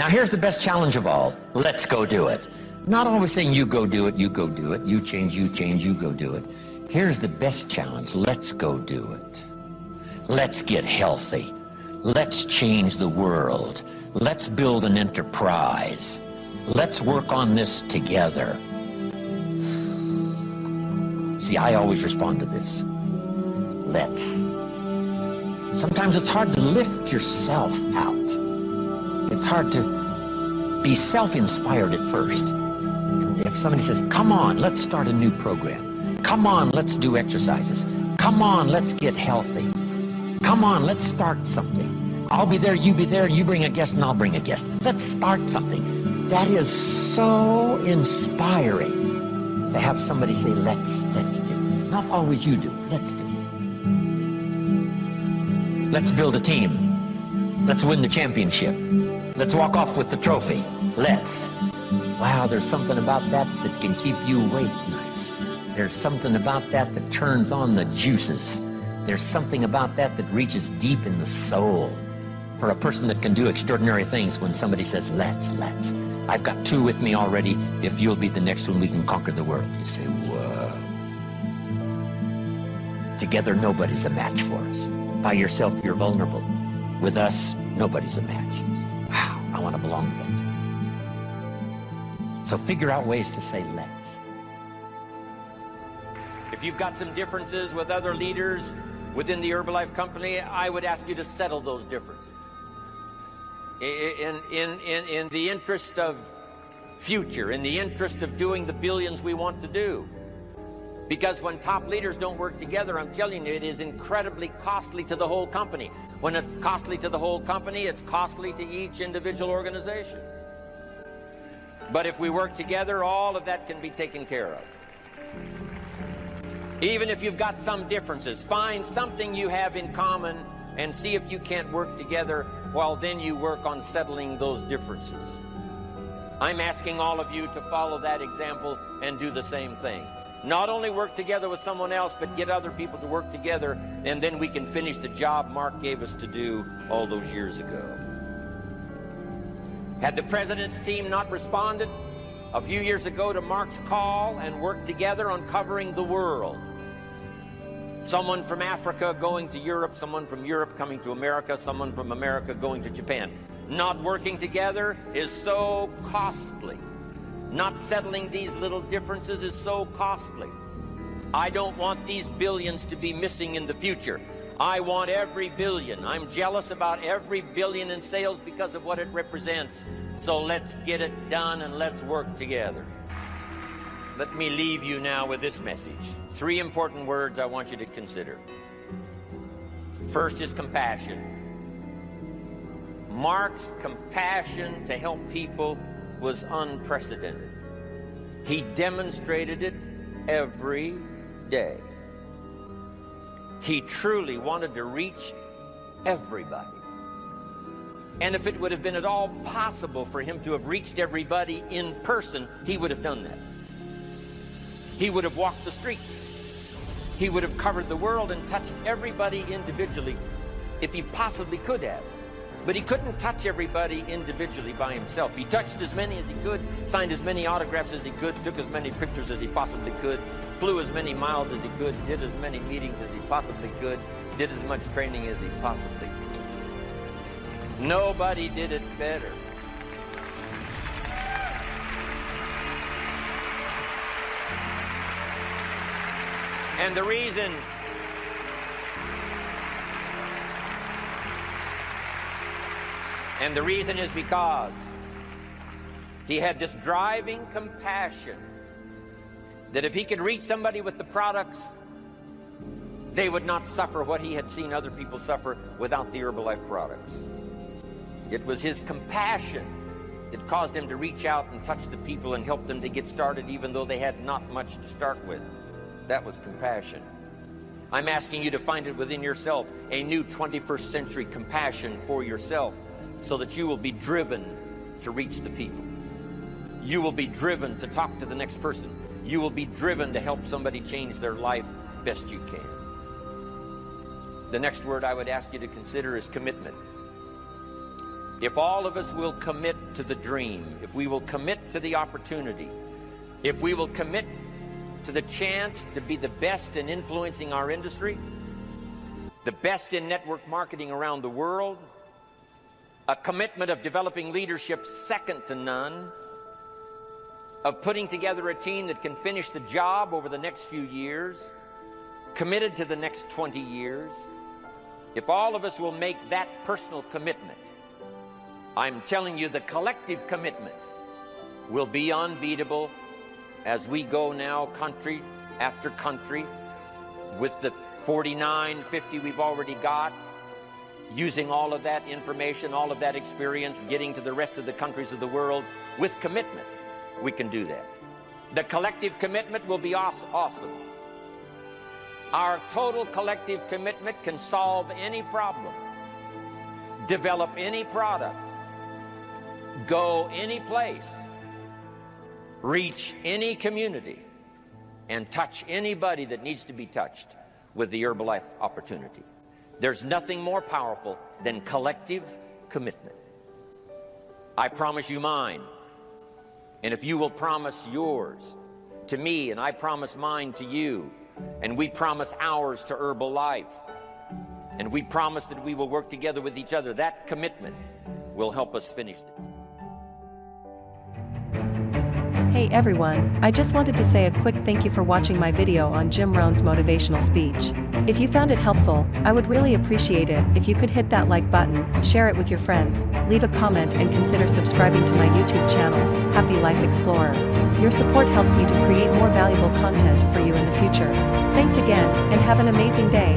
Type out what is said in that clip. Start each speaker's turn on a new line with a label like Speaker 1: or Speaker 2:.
Speaker 1: Now here's the best challenge of all. Let's go do it. Not always saying you go do it, you go do it, you change, you go do it. Here's the best challenge. Let's go do it. Let's get healthy. Let's change the world. Let's build an enterprise. Let's work on this together. See, I always respond to this. Let's. Sometimes it's hard to lift yourself out. It's hard to be self-inspired at first. And if somebody says, come on, let's start a new program. Come on, let's do exercises. Come on, let's get healthy. Come on, let's start something. I'll be there, you be there, you bring a guest and I'll bring a guest. Let's start something. That is so inspiring to have somebody say, let's do. Not always you do, let's do. Let's build a team. Let's win the championship. Let's walk off with the trophy. Let's. Wow, there's something about that that can keep you awake nights. There's something about that that turns on the juices. There's something about that that reaches deep in the soul. For a person that can do extraordinary things when somebody says, let's. I've got two with me already. If you'll be the next one, we can conquer the world. You say, whoa. Together, nobody's a match for us. By yourself, you're vulnerable. With us, nobody's a match. Wow, I want to belong to them. So figure out ways to say let's.
Speaker 2: If you've got some differences with other leaders within the Herbalife company, I would ask you to settle those differences. In the interest of future, in the interest of doing the billions we want to do. Because when top leaders don't work together, I'm telling you, it is incredibly costly to the whole company. When it's costly to the whole company, it's costly to each individual organization. But if we work together, all of that can be taken care of. Even if you've got some differences, find something you have in common and see if you can't work together, while then you work on settling those differences. I'm asking all of you to follow that example and do the same thing. Not only work together with someone else, but get other people to work together, and then we can finish the job Mark gave us to do all those years ago. Had the president's team not responded a few years ago to Mark's call and worked together on covering the world, someone from Africa going to Europe, someone from Europe coming to America, someone from America going to Japan, not working together is so costly. Not settling these little differences is so costly. I don't want these billions to be missing in the future. I want every billion. I'm jealous about every billion in sales because of what it represents. So let's get it done and let's work together. Let me leave you now with this message. 3 important words I want you to consider. First is compassion. Mark's compassion to help people was unprecedented. He demonstrated it every day. He truly wanted to reach everybody. And if it would have been at all possible for him to have reached everybody in person, he would have done that. He would have walked the streets. He would have covered the world and touched everybody individually if he possibly could have. But he couldn't touch everybody individually by himself. He touched as many as he could, signed as many autographs as he could, took as many pictures as he possibly could, flew as many miles as he could, did as many meetings as he possibly could, did as much training as he possibly could. Nobody did it better. And the reason is because he had this driving compassion that if he could reach somebody with the products, they would not suffer what he had seen other people suffer without the Herbalife products. It was his compassion that caused him to reach out and touch the people and help them to get started even though they had not much to start with. That was compassion. I'm asking you to find it within yourself, a new 21st century compassion for yourself, so that you will be driven to reach the people. You will be driven to talk to the next person. You will be driven to help somebody change their life best you can. The next word I would ask you to consider is commitment. if all of us will commit to the dream, if we will commit to the opportunity, if we will commit to the chance to be the best in influencing our industry, the best in network marketing around the world, a commitment of developing leadership second to none, of putting together a team that can finish the job over the next few years, committed to the next 20 years, if all of us will make that personal commitment, I'm telling you the collective commitment will be unbeatable as we go now country after country with the 49, 50 we've already got, using all of that information, all of that experience, getting to the rest of the countries of the world with commitment. We can do that. The collective commitment will be awesome. Our total collective commitment can solve any problem, develop any product, go any place, reach any community, and touch anybody that needs to be touched with the Herbalife opportunity. There's nothing more powerful than collective commitment. I promise you mine. And if you will promise yours to me, and I promise mine to you, and we promise ours to Herbalife, and we promise that we will work together with each other, that commitment will help us finish this.
Speaker 3: Hey everyone, I just wanted to say a quick thank you for watching my video on Jim Rohn's motivational speech. If you found it helpful, I would really appreciate it if you could hit that like button, share it with your friends, leave a comment and consider subscribing to my YouTube channel, Happy Life Explorer. Your support helps me to create more valuable content for you in the future. Thanks again, and have an amazing day.